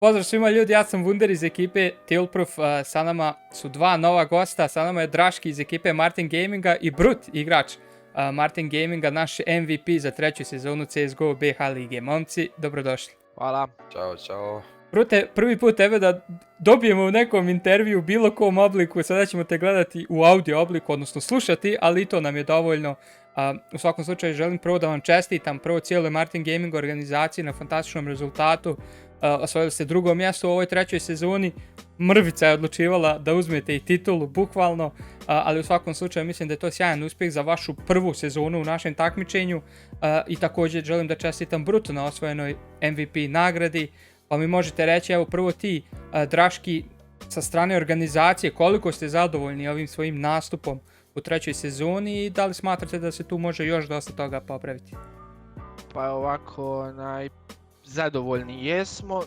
Pozdrav svima ljudi, ja sam Wunder iz ekipe Tilproof, sa nama su dva nova gosta, sa nama je Draški iz ekipe Martin Gaminga i Brut, igrač Martin Gaminga, naš MVP za treću sezonu CSGO BH lige. Momci, dobrodošli. Hvala. Ćao. Brute, prvi put tebe da dobijemo u nekom intervju u bilo kom obliku, sada ćemo te gledati u audio obliku, odnosno slušati, ali i to nam je dovoljno. U svakom slučaju želim prvo da vam čestitam, prvo cijeloj Martin Gaming organizaciji na fantastičnom rezultatu. Osvojili ste drugo mjesto u ovoj trećoj sezoni. Mrvica je odlučivala da uzmete i titulu, bukvalno, ali u svakom slučaju mislim da je to sjajan uspjeh za vašu prvu sezonu u našem takmičenju i također želim da čestitam Brutu na osvojenoj MVP nagradi. Pa mi možete reći, evo prvo ti, Draški, sa strane organizacije, koliko ste zadovoljni ovim svojim nastupom u trećoj sezoni i da li smatrate da se tu može još dosta toga popraviti? Pa ovako, zadovoljni jesmo.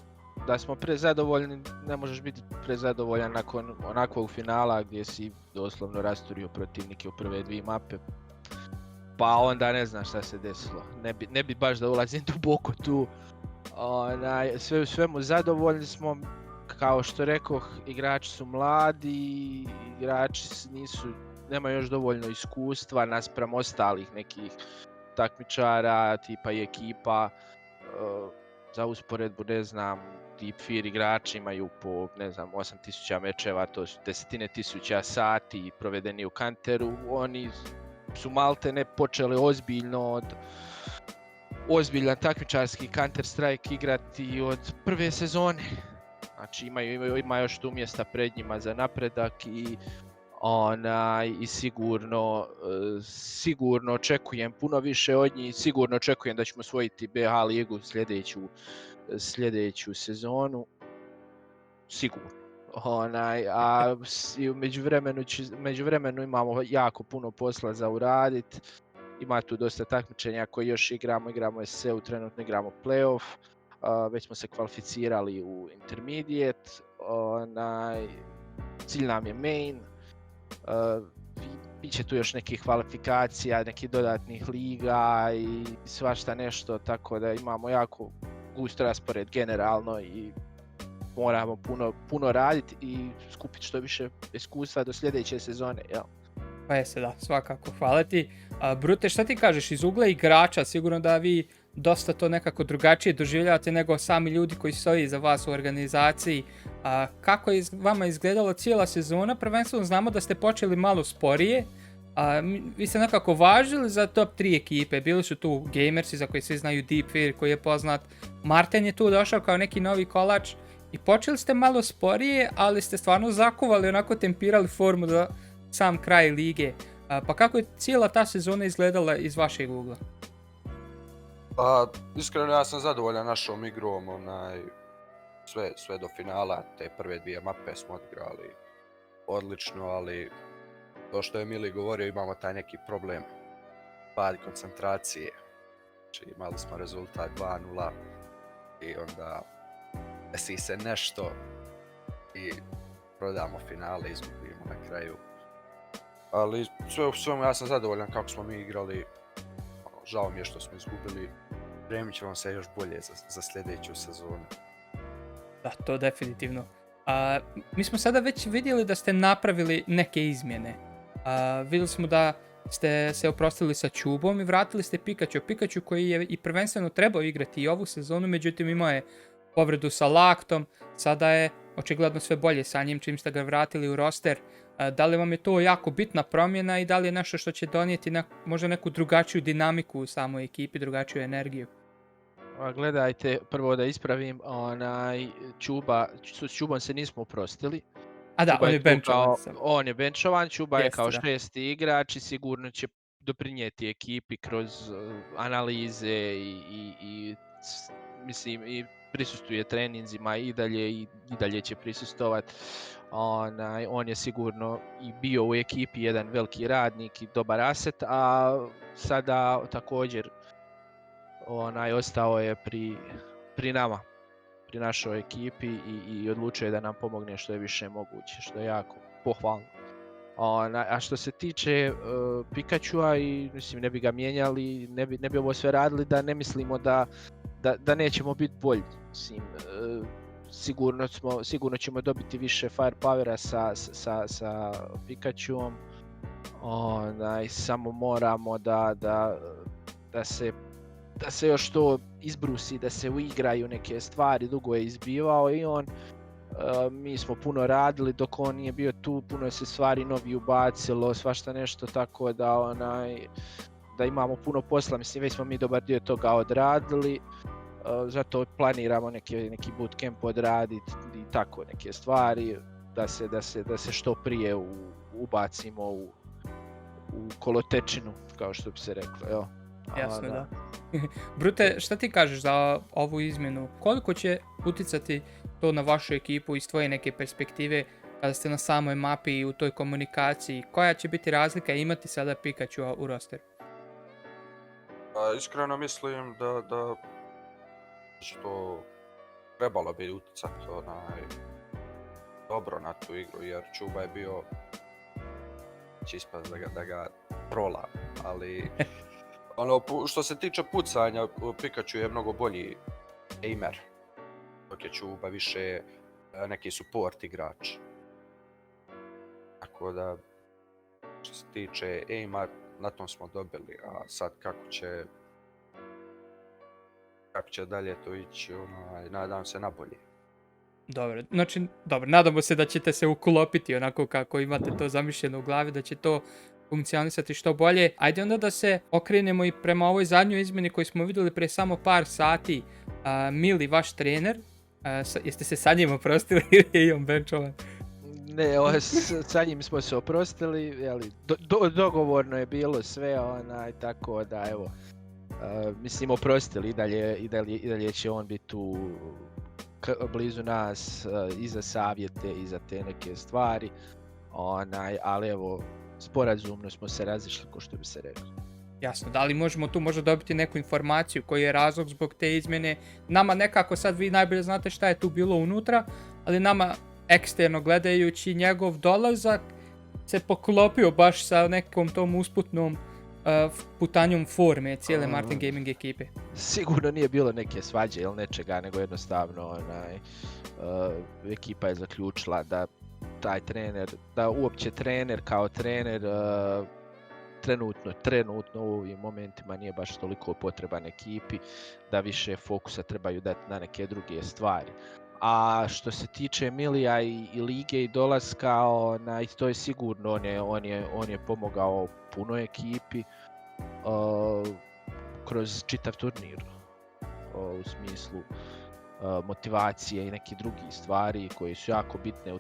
Da smo prezadovoljni, ne možeš biti prezadovoljan nakon onakvog finala gdje si doslovno rasturio protivnike u prve dvije mape. Pa onda ne znam šta se desilo. Ne bi baš da ulazim duboko tu. Sve u svemu zadovoljni smo. Kao što rekoh, igrači su mladi, igrači nemaju još dovoljno iskustva naspram ostalih nekih takmičara, tipa i ekipa. Za usporedbu, ne znam, Deep Fear igrači imaju po, 8000 mečeva, to su desetine tisuća sati provedeni u Counteru. Oni su malte ne počeli ozbiljan takmičarski Counter Strike igrati od prve sezone. Znači ima još tu mjesta pred njima za napredak i sigurno očekujem puno više od njih, sigurno očekujem da ćemo osvojiti BH ligu sljedeću sezonu, sigurno. A u međuvremenu imamo jako puno posla za uraditi, ima tu dosta takmičenja koje još igramo SEU, trenutno igramo playoff, već smo se kvalificirali u intermediate, cilj nam je main. Biće tu još nekih kvalifikacija, nekih dodatnih liga i svašta nešto, tako da imamo jako gust raspored generalno i moramo puno raditi i skupiti što više iskustva do sljedeće sezone. Jel? Pa jeste, da, svakako, hvala ti. Brute, šta ti kažeš iz ugla igrača? Sigurno da vi dosta to nekako drugačije doživljavate nego sami ljudi koji stoji za vas u organizaciji. Kako je vama izgledala cijela sezona? Prvenstveno znamo da ste počeli malo sporije. Vi ste nekako važili za top 3 ekipe. Bili su tu gamersi za koji svi znaju, Deep Fear koji je poznat. Martin je tu došao kao neki novi kolač. I počeli ste malo sporije, ali ste stvarno zakuvali, onako tempirali formu za sam kraj lige. Pa kako je cijela ta sezona izgledala iz vašeg ugla? Pa, iskreno ja sam zadovoljan našom igrom, sve do finala, te prve dvije mape smo odigrali odlično, ali to što je Mili govorio, imamo taj neki problem, pad koncentracije, znači imali smo rezultat 2-0 i onda desi se nešto i prodamo finale, izgubimo na kraju. Ali sve u svemu ja sam zadovoljan kako smo mi igrali, žao mi je što smo izgubili, pripremit ćemo se još bolje za sljedeću sezonu. Da, to definitivno. Mi smo sada već vidjeli da ste napravili neke izmjene. Vidjeli smo da ste se oprostili sa Čubom i vratili ste Pikachu koji je i prvenstveno trebao igrati i ovu sezonu, međutim imao je povredu sa laktom, sada je očigledno sve bolje sa njim čim ste ga vratili u roster. Da li vam je to jako bitna promjena i da li je nešto što će donijeti možda neku drugačiju dinamiku u samoj ekipi, drugačiju energiju? Gledajte, prvo da ispravim, s Čubom se nismo oprostili. A da, on je benchovan. On je benchovan, Čuba je kao šesti igrač i sigurno će doprinijeti ekipi kroz analize i mislim i prisustuje treninzima i dalje će prisustovati. On je sigurno i bio u ekipi jedan veliki radnik i dobar aset, a sada također ostao je pri nama, pri našoj ekipi i odlučuje da nam pomogne što je više moguće, što je jako pohvalno. A što se tiče Pikachua, i mislim ne bi ga mijenjali, ne bi ovo sve radili da ne mislimo da nećemo biti bolji. Mislim, sigurno ćemo dobiti više firepowera sa Pikachuom. Samo moramo da se još to izbrusi, da se uigraju neke stvari, dugo je izbivao i on. Mi smo puno radili dok on nije bio tu, puno se stvari novi ubacilo, svašta nešto, tako da imamo puno posla, mislim već smo mi dobar dio toga odradili, zato planiramo neki bootcamp odraditi i tako neke stvari, da se što prije ubacimo u kolotečinu, kao što bi se reklo, evo. Jasno, da. Brute, šta ti kažeš za ovu izmjenu? Koliko će uticati to na vašu ekipu iz tvoje neke perspektive kada ste na samoj mapi i u toj komunikaciji? Koja će biti razlika imati sada Pikachua u rosteru? Iskreno mislim da što trebalo bi uticati dobro na tu igru, jer Chuba je bio čispaz da ga trola, ali što se tiče pucanja, Pikachu je mnogo bolji aimer, dok je Chuba više neki support igrač. Tako da, što se tiče aima, na tom smo dobili, a sad kako će dalje to ići, nadam se na bolje. Dobro, nadamo se da ćete se uklopiti onako kako imate to zamišljeno u glavi, da će to funkcionisati što bolje. Ajde onda da se okrenemo i prema ovoj zadnjoj izmjeni koju smo vidjeli prije samo par sati. Mili, vaš trener, jeste se sa njim oprostili ili je on benchovan? Ne, sa njim smo se oprostili, dogovorno je bilo sve, tako da evo, mislim oprostili, i dalje će on biti tu blizu nas i za savjete i za te neke stvari, ali evo, sporazumno smo se razišli, ko što bi se reklo. Jasno, da li možemo tu možda dobiti neku informaciju koji je razlog zbog te izmjene? Nama nekako sad vi najbolje znate šta je tu bilo unutra, ali nama eksterno gledajući njegov dolazak se poklopio baš sa nekom tom usputnom putanjom forme cijele Martin Gaming ekipe. Sigurno nije bilo neke svađe ili nečega, nego jednostavno ekipa je zaključila da taj trener, da uopće trener kao trener trenutno u ovim momentima nije baš toliko potreban ekipi, da više fokusa trebaju dati na neke druge stvari. A što se tiče Milija i lige i dolaska, to je sigurno, on je pomogao puno ekipi kroz čitav turnir, u smislu motivacije i neki drugi stvari koji su jako bitne u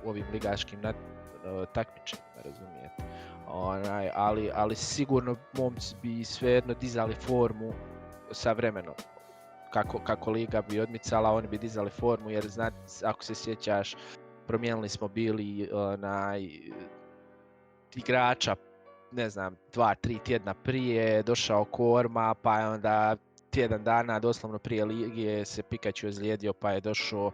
ovim ligaškim takmičenjima, razumijete. Ali sigurno momci bi svejedno dizali formu sa vremenom. Kako liga bi odmicala, oni bi dizali formu, jer ako se sjećaš, promijenili smo bili igrača, ne znam, 2-3 tjedna prije, došao Korma, pa je onda tjedan dana doslovno prije lige se Pikachu ozlijedio, pa je došao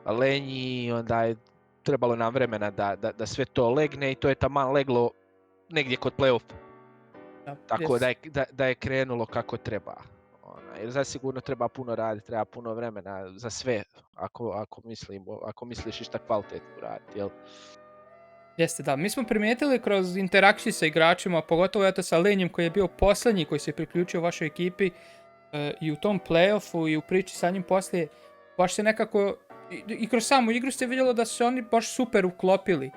Lenji, onda je trebalo nam vremena da sve to legne i to je taman leglo negdje kod play-offa. Tako da je krenulo kako treba. Jer zasigurno treba puno raditi, treba puno vremena za sve, ako misliš išta kvalitetno raditi, jel? Jeste, da. Mi smo primijetili kroz interakciju sa igračima, pogotovo sa Lenjem koji je bio posljednji koji se priključio vašoj ekipi i u tom play-offu i u priči sa njim poslije, baš se nekako, i kroz samu igru ste vidjelo da su oni baš super uklopili.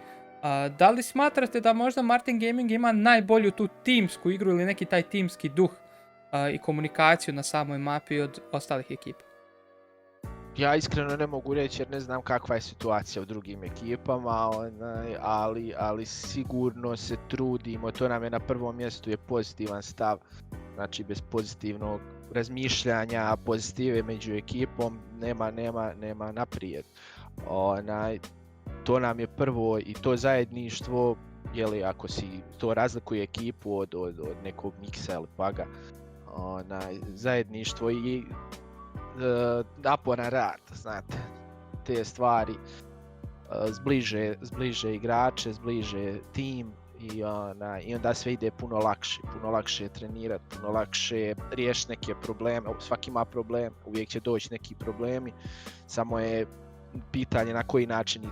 Da li smatrate da možda Martin Gaming ima najbolju tu timsku igru ili neki taj timski duh i komunikaciju na samoj mapi od ostalih ekipa? Ja iskreno ne mogu reći jer ne znam kakva je situacija u drugim ekipama, ali sigurno se trudimo, to nam je na prvom mjestu je pozitivan stav, znači bez pozitivnog razmišljanja, pozitive među ekipom nema naprijed. To nam je prvo i to zajedništvo, jeli, ako si to razlikuje ekipu od nekog miksa ili paga, zajedništvo i naporan rad, znate, te stvari zbliže igrače, zbliže tim I onda sve ide puno lakše je trenirati, puno lakše je riješiti neke probleme, svaki ima problem, uvijek će doći neki problemi, samo je pitanje na koji način ih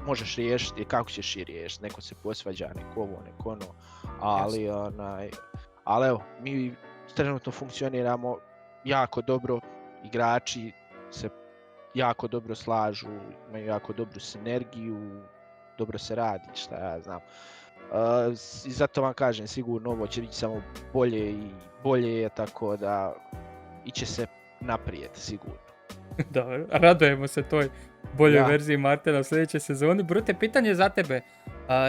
možeš riješiti i kako ćeš ih riješiti, neko se posvađa, neko ovo, neko ono, ali evo, mi trenutno funkcioniramo jako dobro, igrači se jako dobro slažu, imaju jako dobru sinergiju, dobro se radi, šta ja znam. I zato vam kažem, sigurno ovo će biti samo bolje i bolje je, tako da iće se naprijed, sigurno. Dobro, radujemo se toj boljoj verziji Martena u sljedećoj sezoni. Brute, pitanje za tebe.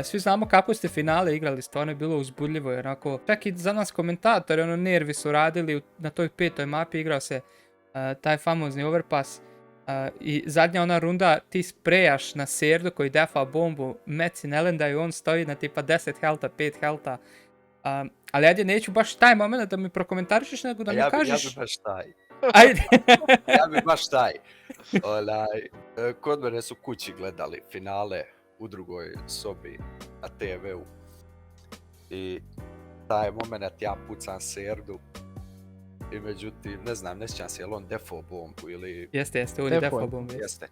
Svi znamo kako ste finale igrali, stvarno je bilo uzbudljivo, jer onako, čak i za nas komentatori, nervi su radili na toj 5. mapi, igrao se taj famozni overpass. I zadnja ona runda, ti sprejaš na Serdu koji defa bombu, meci ne lendaju, on stoji na tipa 10 helta, 5 helta. Ali ajde, neću baš taj moment da mi prokomentarišeš, nego da mi kažeš... Ja bi baš taj. Ajde. Ja bi baš taj. Kod mene su kući gledali finale u drugoj sobi na TV-u. I taj moment ja pucam Serdu. I međutim, ne sjećam se je li on defo bombu ili... Jeste, on je defo bombu. Jeste.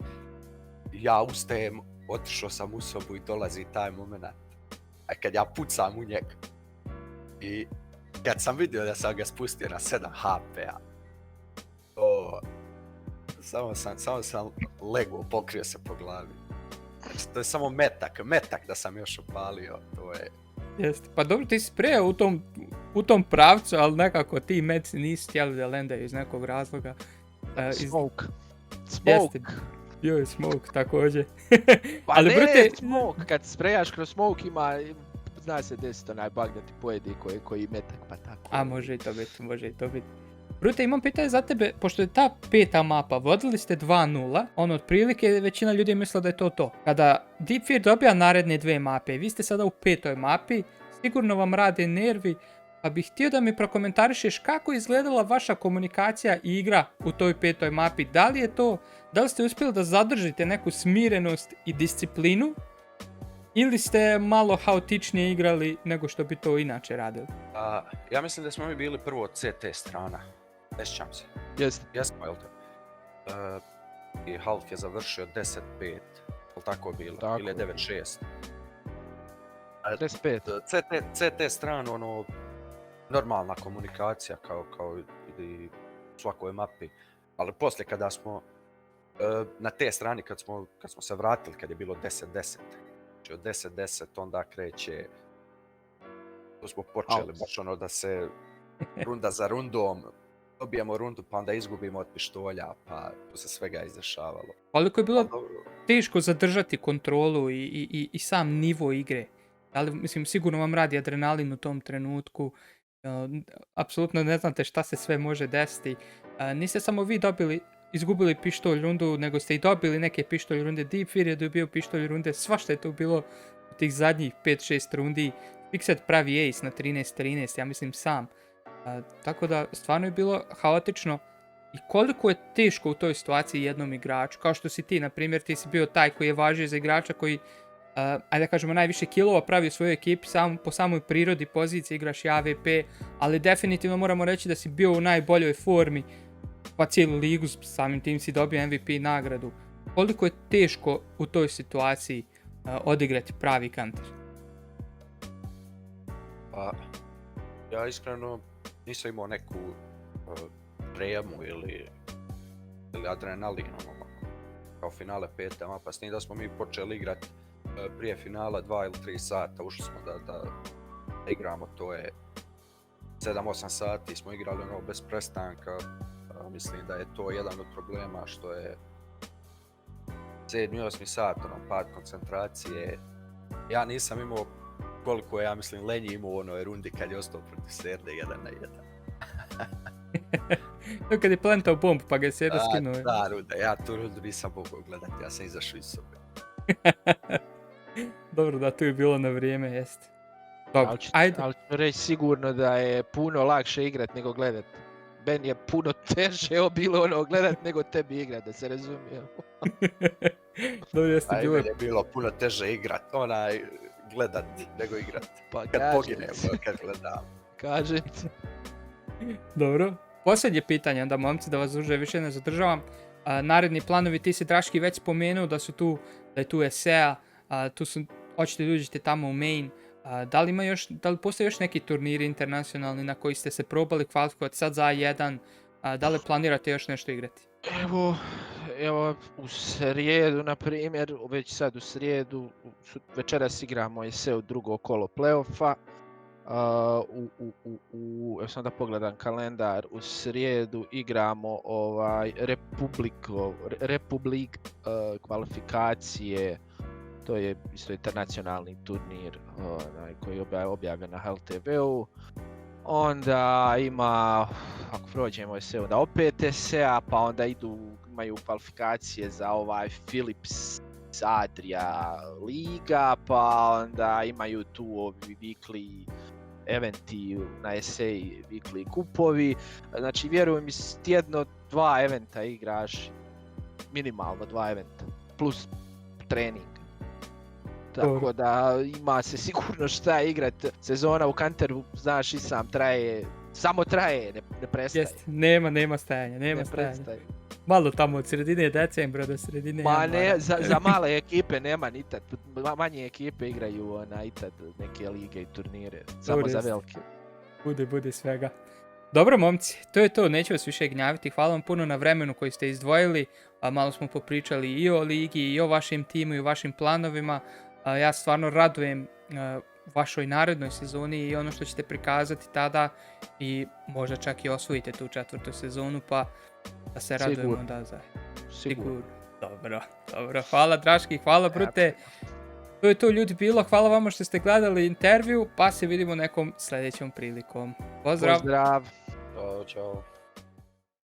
Ja ustajem, otišao sam u sobu i dolazi taj moment. A kad ja pucam u njega i kad sam vidio da sam ga spustio na 7 HP-a, samo sam legao, pokrio se po glavi. Znači, to je samo metak da sam još opalio, to je... Jeste, pa dobro, ti si sprejao u tom pravcu, ali nekako ti meci nisi htjeli da lendaju iz nekog razloga. Smoke. Jeste, bio je smoke također. Pa ali, ne, smoke, kad sprejaš kroz smoke zna se desiti onaj bug da ti pojedi koji metak, pa tako. A može i to biti. Brute, imam pitanje za tebe, pošto je ta 5. mapa, vodili ste 2-0, otprilike većina ljudi je mislila da je to. Kada Deep Fear dobija naredne 2 mape, vi ste sada u 5. mapi, sigurno vam rade nervi, pa bih htio da mi prokomentarišeš kako je izgledala vaša komunikacija i igra u toj 5. mapi. Da li ste uspjeli da zadržite neku smirenost i disciplinu, ili ste malo haotičnije igrali nego što bi to inače radili? Ja mislim da smo mi bili prvo CT strana. Ne sjećam se. Jesmo, jel to? I half je završio 10-5, jel tako bilo? Tako. Ili je 9-6? 10-5. CT stranu, normalna komunikacija kao i u svakoj mapi. Ali poslije kada smo na te strani, kad smo se vratili, kad je bilo 10-10, znači od 10-10 onda kreće, tu smo počeli baš da se runda za rundom, dobijemo rundu pa onda izgubimo od pištolja, pa tu se svega izdešavalo. Koliko je bilo teško zadržati kontrolu i sam nivo igre, ali mislim sigurno vam radi adrenalin u tom trenutku, apsolutno ne znate šta se sve može desiti, niste samo vi izgubili pištolj rundu, nego ste i dobili neke pištolj runde, Deep Fear je dobio pištolj runde, svašta je to bilo u tih zadnjih 5-6 rundi, Fixed pravi ace na 13-13, ja mislim sam. Tako da stvarno je bilo haotično i koliko je teško u toj situaciji jednom igraču, kao što si ti, na primjer, ti si bio taj koji je važio za igrača koji, ajde da kažemo, najviše killova pravi u svojoj ekipi, po samoj prirodi pozicije igraš i AVP, ali definitivno moramo reći da si bio u najboljoj formi, pa cijelu ligu, samim tim si dobio MVP nagradu. Koliko je teško u toj situaciji odigrati pravi counter? Pa, ja iskreno nisam imao neku tremu ili adrenalin, kao finale 5. mapa, s tim da smo mi počeli igrati prije finala 2 ili 3 sata, ušli smo da igramo, to je 7-8 sati smo igrali bez prestanka. Mislim da je to jedan od problema što je 7. i 8. sat, pad koncentracije. Ja nisam imao koliko je, ja mislim, Lenji imao u onoj rundi kad je ostao protiv Serde 1-1. To kad je plantao bombu pa ga je Serda skinuo. Da, runda, ja tu rundu nisam mogao gledati, ja sam izašao iz sobe. Dobro, da, tu je bilo na vrijeme, jeste. Dobro, ali ću reći sigurno da je puno lakše igrat nego gledat. Ben je puno teže bilo gledat nego tebi igrat, da se razumije. Dobro, jeste bilo. Je bilo puno teže igrat, gledat nego igrat. Pa Kad kažem poginemo, ti, kad gledam. kažem ti. Dobro. Posljednje pitanje, onda momci, da vas duže više ne zadržavam. Naredni planovi, ti si Draški već spomenuo da je tu ESEA, hoćete da uđete tamo u main. Da li postoje još neki turniri internacionalni na koji ste se probali kvalifikovati sad za A1? Da li planirate još nešto igrati? Evo, u srijedu, na primjer, već sad u srijedu, večeras igramo ESEA u drugo kolo playoffa. Evo sam da pogledam kalendar, u srijedu igramo Republik kvalifikacije, to je isto internacionalni turnir koji je objavljen na HLTV-u. Onda ako prođemo ESEA, onda opet ESEA, pa onda imaju kvalifikacije za Philips Adria Liga, pa onda imaju tu ovi weekly eventi na ESEA, weekly kupovi. Znači, vjerujem, tjedno 2 eventa igraš, minimalno 2 eventa, plus trening. Tako da ima se sigurno šta igrat. Sezona u Kanteru, znaš i sam, samo traje, ne prestaje. Jest, nema stajanja, nema stajanja. Malo tamo od sredine decembra do sredine januara. Ne, za male ekipe nema ni tad. Manje ekipe igraju itad neke lige i turnire, samo za velike. Bude svega. Dobro momci, to je to, neću vas više gnjaviti, hvala vam puno na vremenu koji ste izdvojili, malo smo popričali i o ligi i o vašem timu i o vašim planovima. Ja stvarno radujem vašoj narednoj sezoni i ono što ćete prikazati tada i možda čak i osvojite tu 4. sezonu, pa da se radujemo da za... Sigurno. Dobro. Hvala Draški, hvala Brute. To je to ljudi bilo, hvala vama što ste gledali intervju, pa se vidimo nekom sljedećom prilikom. Pozdrav! Pozdrav! Ćao.